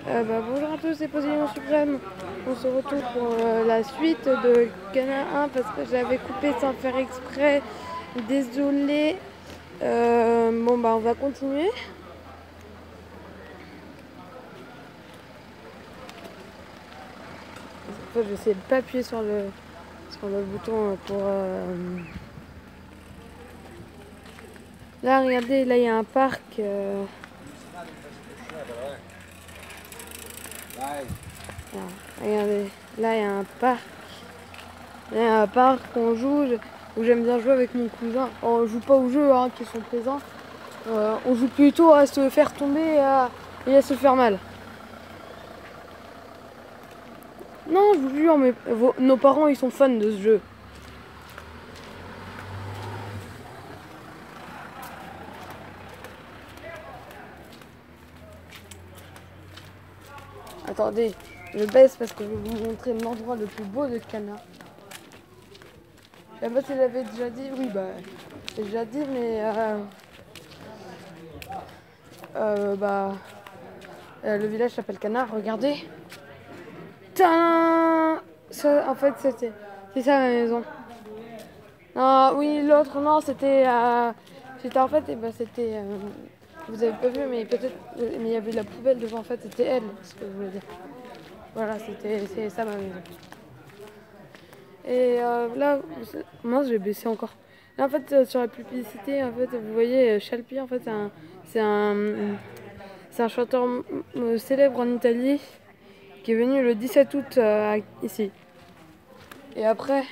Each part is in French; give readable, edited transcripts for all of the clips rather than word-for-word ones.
Bonjour à tous, c'est Poséidon Suprême. On se retrouve pour la suite de Cana 1 parce que j'avais coupé sans faire exprès. Désolé. On va continuer. Je vais essayer de pas appuyer sur le bouton pour. Là, regardez, là il y a un parc. Regardez, là il y a un parc. Il y a un parc où où j'aime bien jouer avec mon cousin. On joue pas aux jeux qui sont présents. On joue plutôt à se faire tomber et à se faire mal. Non, je vous jure, mais nos parents ils sont fans de ce jeu. Attendez, je baisse parce que je vais vous montrer l'endroit le plus beau de Cana. Je sais pas si j'avais déjà dit, oui j'ai déjà dit, mais le village s'appelle Cana, regardez. Tadam! Ça, en fait c'est ça ma maison. Ah oui, l'autre non, c'était en fait c'était vous avez pas vu mais peut-être mais il y avait de la poubelle devant, en fait c'était elle, ce que je voulais dire. Voilà, c'est ça ma maison. Et là, moi j'ai baissé encore. Là en fait sur la publicité en fait vous voyez Scialpi, en fait c'est un c'est un chanteur célèbre en Italie qui est venu le 17 août ici. Et après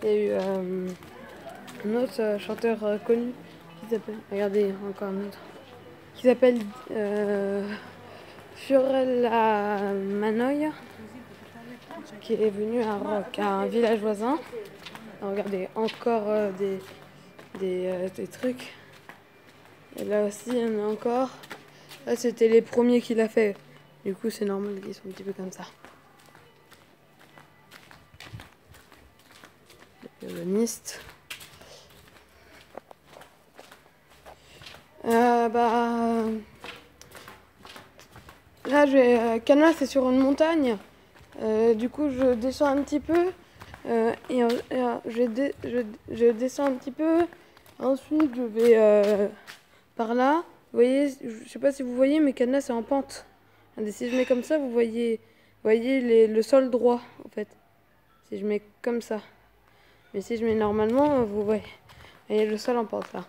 il y a eu un autre chanteur connu qui s'appelle, regardez encore un autre, qui s'appelle Fiorella Mannoia, qui est venu à Rock, à un village voisin. Regardez, encore des trucs. Et là aussi, il y en a encore. Là, c'était les premiers qu'il a fait. Du coup, c'est normal qu'ils soient un petit peu comme ça. Le violoniste. Là, Cana, c'est sur une montagne. Du coup, je descends un petit peu. Je descends un petit peu. Ensuite, je vais par là. Vous voyez, je sais pas si vous voyez, mais Cana, c'est en pente. Regardez, si je mets comme ça, vous voyez le sol droit, en fait. Si je mets comme ça. Mais si je mets normalement, vous voyez le sol en pente, là.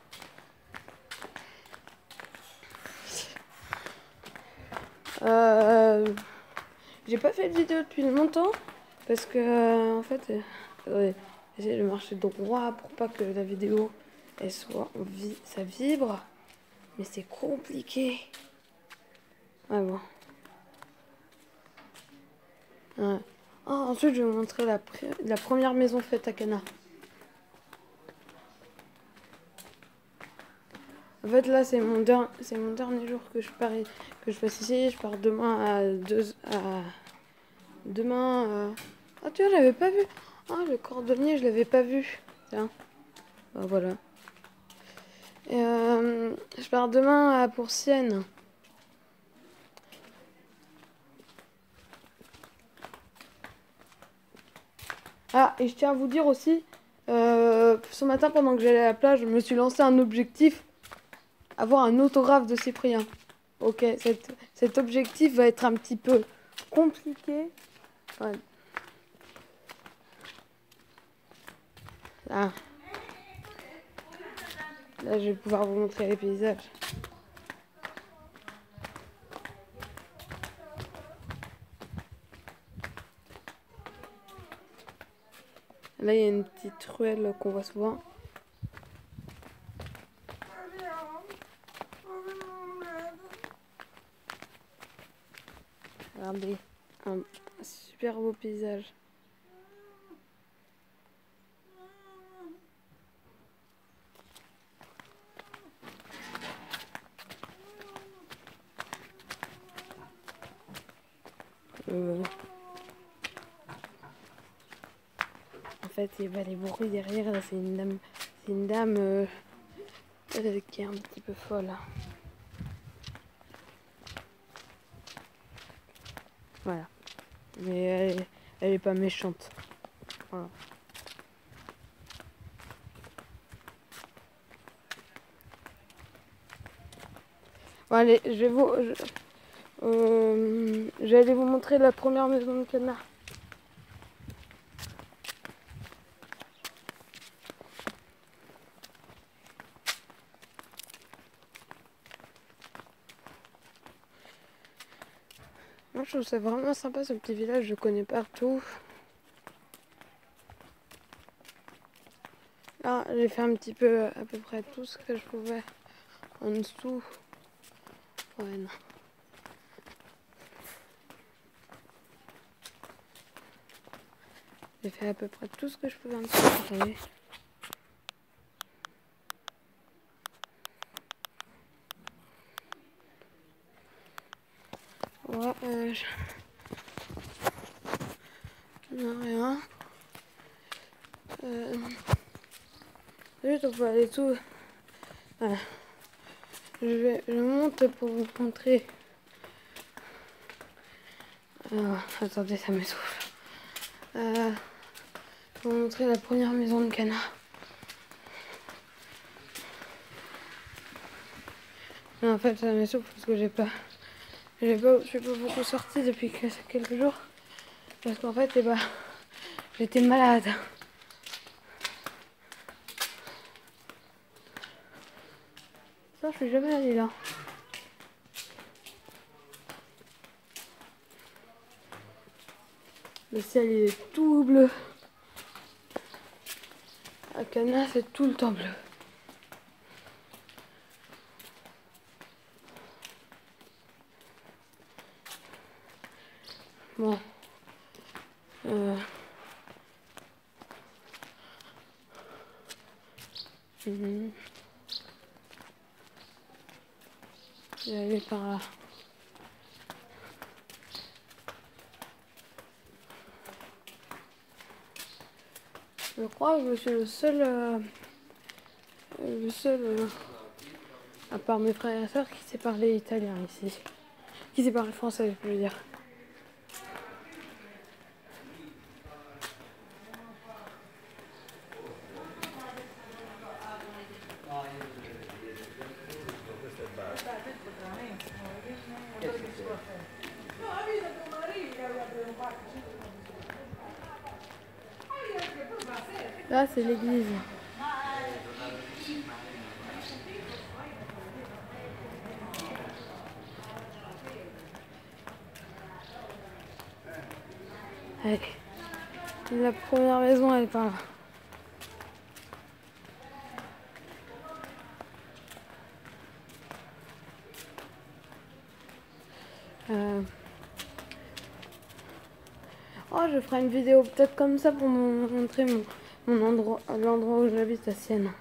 J'ai pas fait de vidéo depuis longtemps parce que en fait j'essaie de marcher droit pour pas que la vidéo elle soit ça vibre, mais c'est compliqué. Ouais, bon. Ouais. Oh, ensuite je vais vous montrer la première maison faite à Cana. En fait là c'est mon dernier jour que je passe ici. Je pars demain demain. Ah tu vois, j'avais pas vu. Ah, le cordonnier, je l'avais pas vu. Tiens. Bah, voilà. Et je pars demain pour Sienne. Ah, et je tiens à vous dire aussi, ce matin pendant que j'allais à la plage, je me suis lancé un objectif, avoir un autographe de Cyprien. Ok, cet objectif va être un petit peu compliqué. Ouais. Ah. Là, je vais pouvoir vous montrer les paysages. Là, il y a une petite ruelle qu'on voit souvent. Regardez, un super beau paysage. En fait, il y a les bruits derrière. Là, c'est une dame qui est un petit peu folle. Voilà. Mais elle est pas méchante. Voilà. Bon, allez, j'allais vous montrer la première maison de canard. Moi, je trouve ça vraiment sympa, ce petit village. Je connais partout. Là, j'ai fait un petit peu, à peu près tout ce que je pouvais en dessous. Ouais, non. J'ai fait à peu près tout ce que je pouvais en dessous. Attendez. Ouais, non, rien. Juste, on peut aller tout. Voilà. Je monte pour vous montrer. Alors, attendez, ça m'essouffle. Pour vous montrer la première maison de canard. Non, en fait, ça m'essouffle parce que je suis pas beaucoup sortie depuis quelques jours. Parce qu'en fait, j'étais malade. Ça, je suis jamais allée là. Le ciel il est tout bleu. À Cana, c'est tout le temps bleu. Bon. Je vais aller par là. Je crois que je suis le seul, à part mes frères et sœurs, qui sait parler italien ici. Qui sait parler français, je veux dire. Là, c'est l'église. Allez. La première maison, elle est par là. Oh, je ferai une vidéo peut-être comme ça pour me montrer mon endroit, l'endroit où j'habite à Sienne.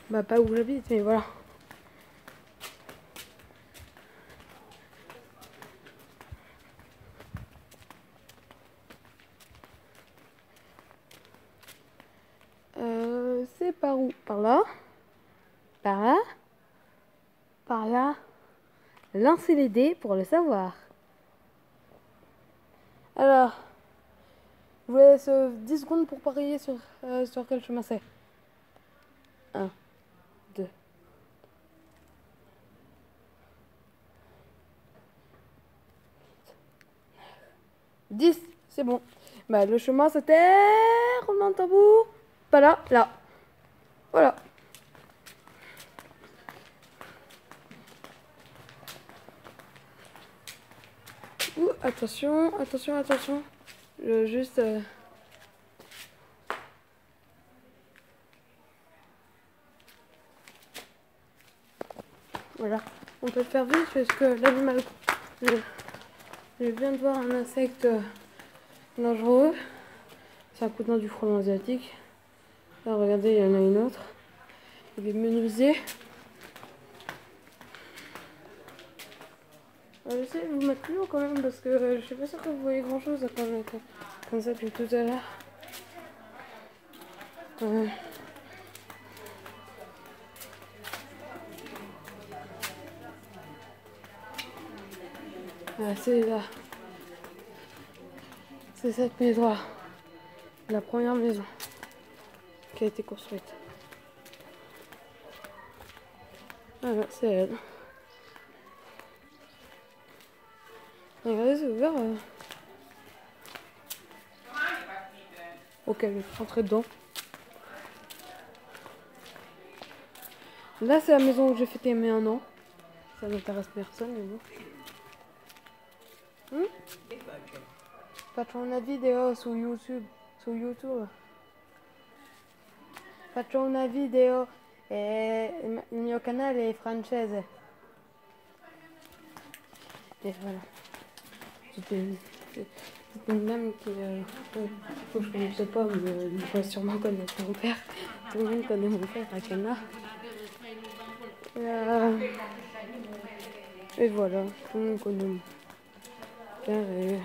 Bah, pas où j'habite, mais voilà. C'est par où? Par là? Par là? Par là? Lancez les dés pour le savoir. Alors, je vous laisse 10 secondes pour parier sur quel chemin c'est. 1, 2. 10, c'est bon. Bah, le chemin c'était... Roulement de tambour. Pas là, là. Voilà. Ouh, attention, attention, attention. Juste... Voilà. On peut le faire vite parce que l'animal... Je viens de voir un insecte dangereux. C'est un cousin du frelon asiatique. Là, regardez, il y en a une autre. Il est menuisier. J'essaie de vous mettre plus haut quand même parce que je suis pas sûre que vous voyez grand chose comme ça depuis tout à l'heure. Voilà, c'est là. C'est cette maison-là. La première maison qui a été construite. Voilà, c'est elle. Regardez, c'est ouvert. Ok, je vais rentrer dedans. Là, c'est la maison où j'ai fêté mes 1 an. Ça n'intéresse personne, mais bon. Faccio una video su YouTube. Su YouTube. Faccio una video e il mio canale è francese. Et voilà. C'était une dame qui, je ne connaissais pas, mais il va sûrement connaître mon père. Tout le monde connaît mon père, Akana. Et voilà, tout le monde connaît mon père.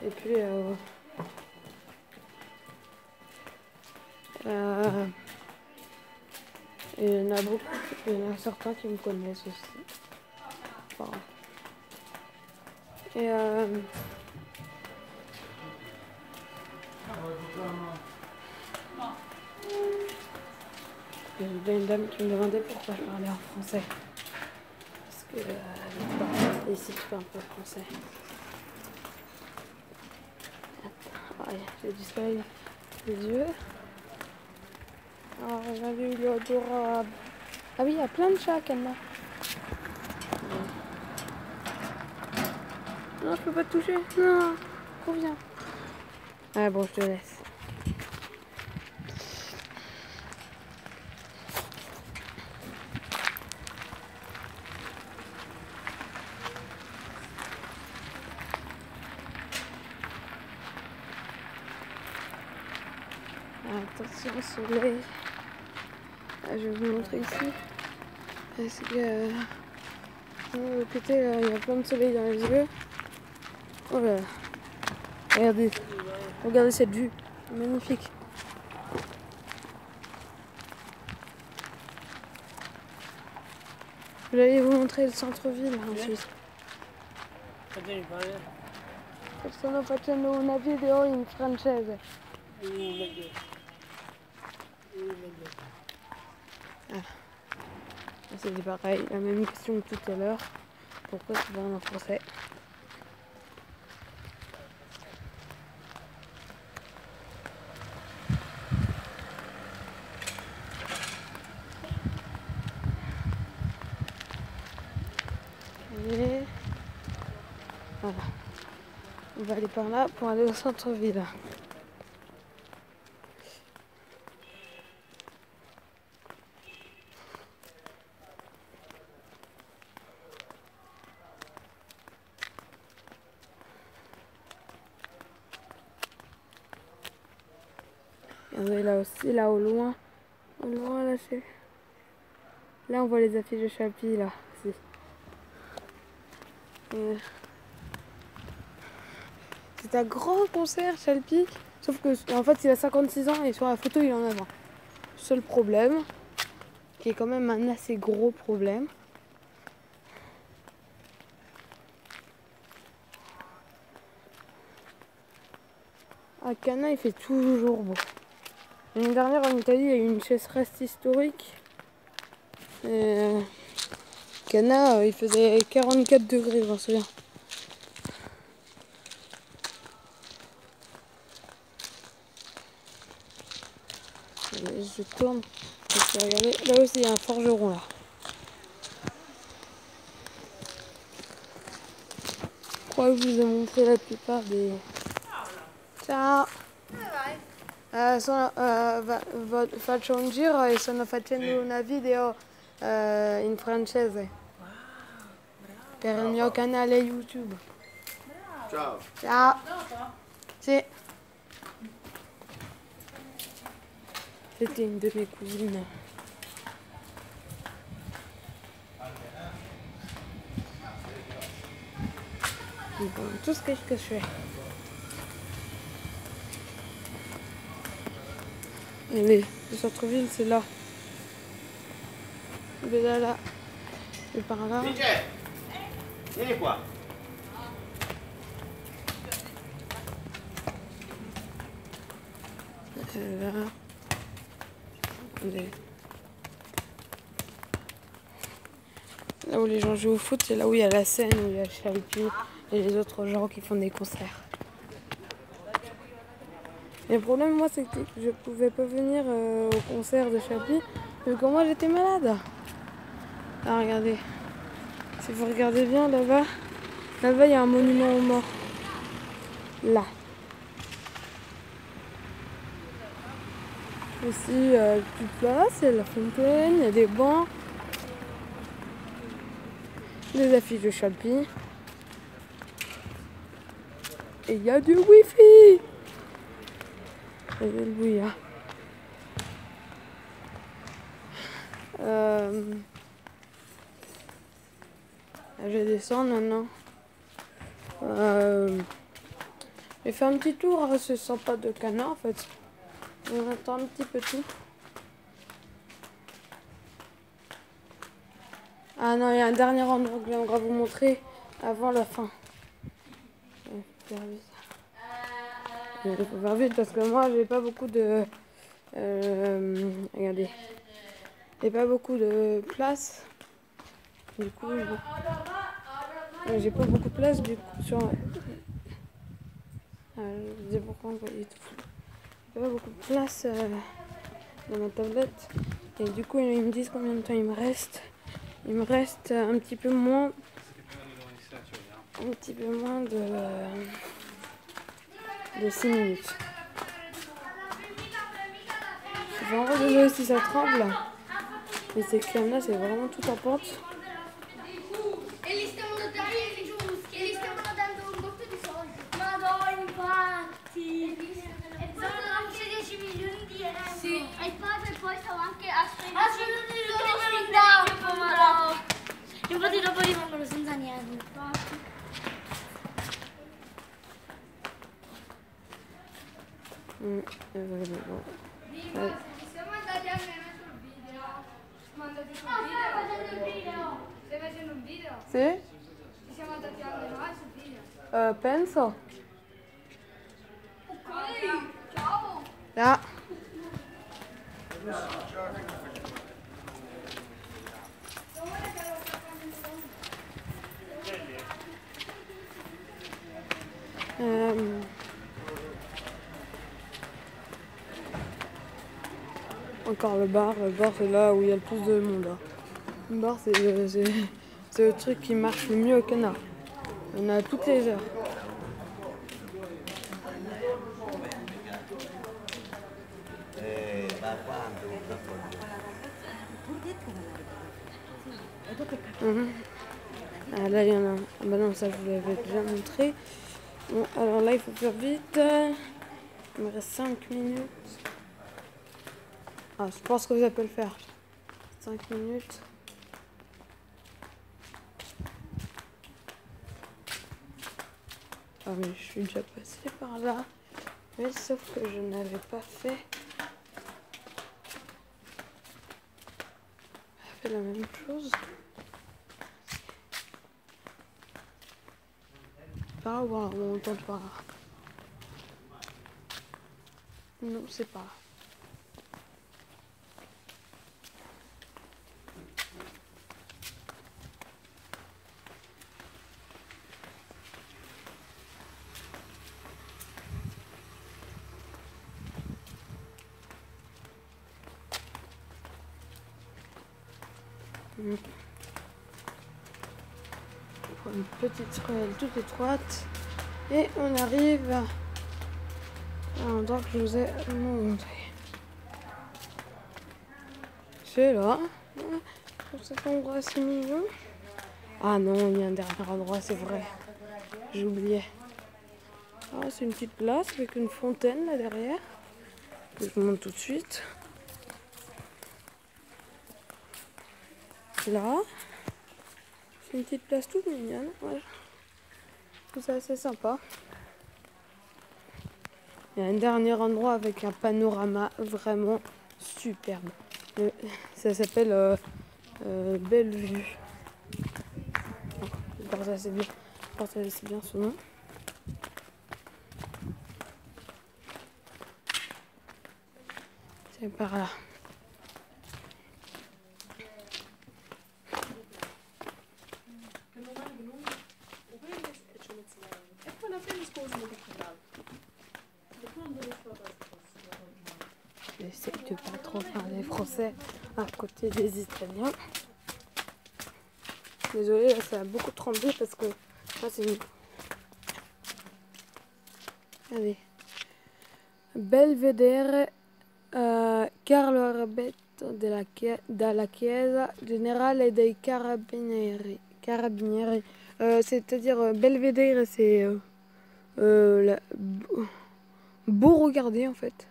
Et puis, il y en a beaucoup, il y en a certains qui me connaissent aussi. Enfin, et il y a une dame qui me demandait pourquoi je parlais en français. Parce que ici tu parles un peu français. Attends, j'ai du soleil les yeux. Oh, regardez, il est adorable. Ah oui, il y a plein de chats, Kanna. Non, je peux pas te toucher. Non, reviens. Ah bon, je te laisse. Attention au soleil. Je vais vous montrer ici. Parce que de côté, il y a plein de soleil dans les yeux. Oh là là. Regardez. Regardez cette vue. Magnifique. Je vais aller vous montrer le centre-ville ensuite. Sono facendo una video in francese. Ah. C'était pareil, la même question que tout à l'heure. Pourquoi tu parles en français? Et voilà. On va aller par là pour aller au centre-ville. Regardez là aussi, là au loin. Au loin là, c'est... Là on voit les affiches de Chappie là. C'est un grand concert Chappie. Sauf que en fait il a 56 ans et sur la photo il en a 20. Seul problème, qui est quand même un assez gros problème. À Cana il fait toujours beau. L'année dernière en Italie il y a eu une sécheresse historique. Et Cana il faisait 44 degrés, je m'en souviens. Je tourne. Regardez, là aussi il y a un forgeron là. Je crois que je vous ai montré la plupart des... Ciao! Faccio un giro e sono facendo una video in francese per il mio canale YouTube. Ciao! Ciao! Sì. C'était une de mes cousines. Bon, tout ce que je fais. Allez, le centre-ville c'est là. De là, là. Et par là. Vieni qua! Là. Attendez. Là où les gens jouent au foot, c'est là où il y a la scène, où il y a le Chalpi et les autres gens qui font des concerts. Et le problème, moi, c'est que je pouvais pas venir au concert de Chalpi, vu que moi j'étais malade. Ah, regardez. Si vous regardez bien là-bas, il y a un monument aux morts. Là. Ici, plus de place, il y a la fontaine, il y a des bancs, des affiches de Chalpi. Et il y a du wifi. Et le bouillard. Je vais descendre maintenant. J'ai fait un petit tour, hein, c'est sympa de canard en fait. On attend un petit peu tout. Ah non, il y a un dernier endroit que j'aimerais vous montrer avant la fin. Il faut faire vite. Il faut faire vite parce que moi j'ai pas beaucoup de... regardez. J'ai pas beaucoup de place. Du coup, j'ai pas beaucoup de place du coup sur... je disais pourquoi on voyait tout. J'ai pas beaucoup de place dans ma tablette. Et du coup, ils me disent combien de temps il me reste. Il me reste un petit peu moins. Un petit peu moins de 6 minutes. Je suis vraiment désolée si ça tremble. Mais c'est que là, c'est vraiment tout en pente. Sì, e il padre poi stava anche aspettando. Infatti dopo rimangono senza niente. Siamo andati almeno sul video. Siamo andati sul video. Stai facendo un video? Sì? Ci siamo andati anche noi sul video. Penso. Ok, ciao. Ja. Encore le bar c'est là où il y a le plus de monde. Hein. Le bar c'est le truc qui marche le mieux au canard. On a toutes les heures. Ah, là il y en a un. Ah bah non, ça je vous l'avais déjà montré. Bon, alors là il faut faire vite. Il me reste 5 minutes. Ah, je pense que ça peut le faire. 5 minutes. Ah mais je suis déjà passée par là. Mais sauf que je n'avais pas fait la même chose. Par là, voilà, on entend par là. Non, c'est pas là. Une petite ruelle toute étroite et on arrive à l'endroit que je vous ai montré. C'est là. Cet endroit c'est mignon. Ah non, il y a un dernier endroit, c'est vrai. J'oubliais. Ah, c'est une petite place avec une fontaine là derrière. Que je vous montre tout de suite. Là. C'est une petite place toute mignonne. Ouais. C'est assez sympa. Il y a un dernier endroit avec un panorama vraiment superbe. Ça s'appelle Bellevue. C'est bien son nom. Et par là. J'essaie de pas trop parler français à côté des Italiens. Désolée, là ça a beaucoup tremblé parce que là c'est une... Allez. Belvedere Carlo Arbetto della Chiesa Generale dei Carabinieri. C'est-à-dire Belvedere, c'est beau regarder en fait.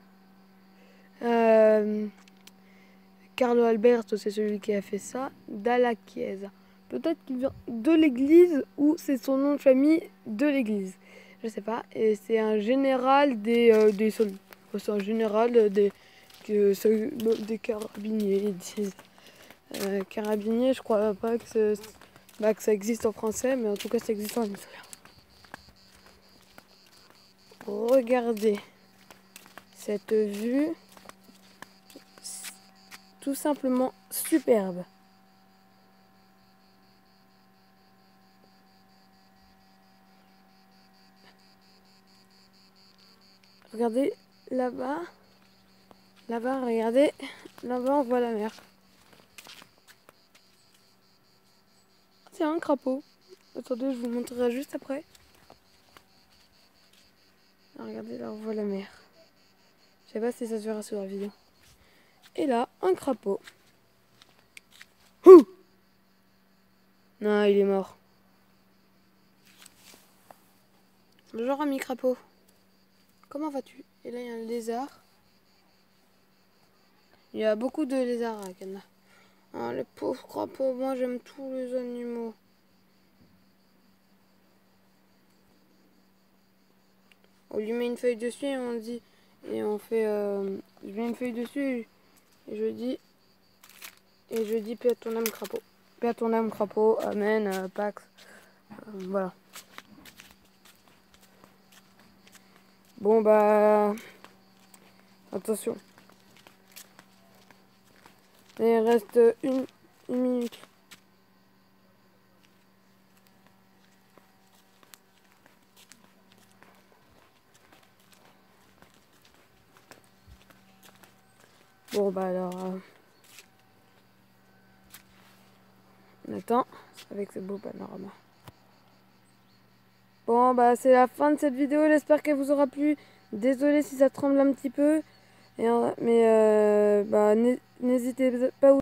Carlo Alberto, c'est celui qui a fait ça. Dalla Chiesa. Peut-être qu'il vient de l'église ou c'est son nom de famille de l'église. Je sais pas. Et c'est un général des soldats. C'est un général des carabiniers. Ils disent. Carabiniers, je crois pas que ça existe en français, mais en tout cas ça existe en italien. Regardez cette vue. Tout simplement superbe. Regardez là-bas. Là-bas, regardez. Là-bas, on voit la mer. C'est un crapaud. Attendez, je vous montrerai juste après. Alors, regardez, là, on voit la mer. Je sais pas si ça se verra sur la vidéo. Et là, un crapaud. Ouh! Non, il est mort. Bonjour, ami crapaud. Comment vas-tu? Et là, il y a un lézard. Il y a beaucoup de lézards à Canada. Ah, les pauvres crapauds, moi j'aime tous les animaux. On lui met une feuille dessus et on dit... Et on fait... je mets une feuille dessus et je dis... paix à ton âme crapaud. Paix à ton âme crapaud, amen, Pax. Voilà. Bon bah... Attention. Il reste une minute. Bon bah alors... on attend avec ce beau panorama. Bon bah c'est la fin de cette vidéo, j'espère qu'elle vous aura plu. Désolée si ça tremble un petit peu. Mais bah n'hésitez pas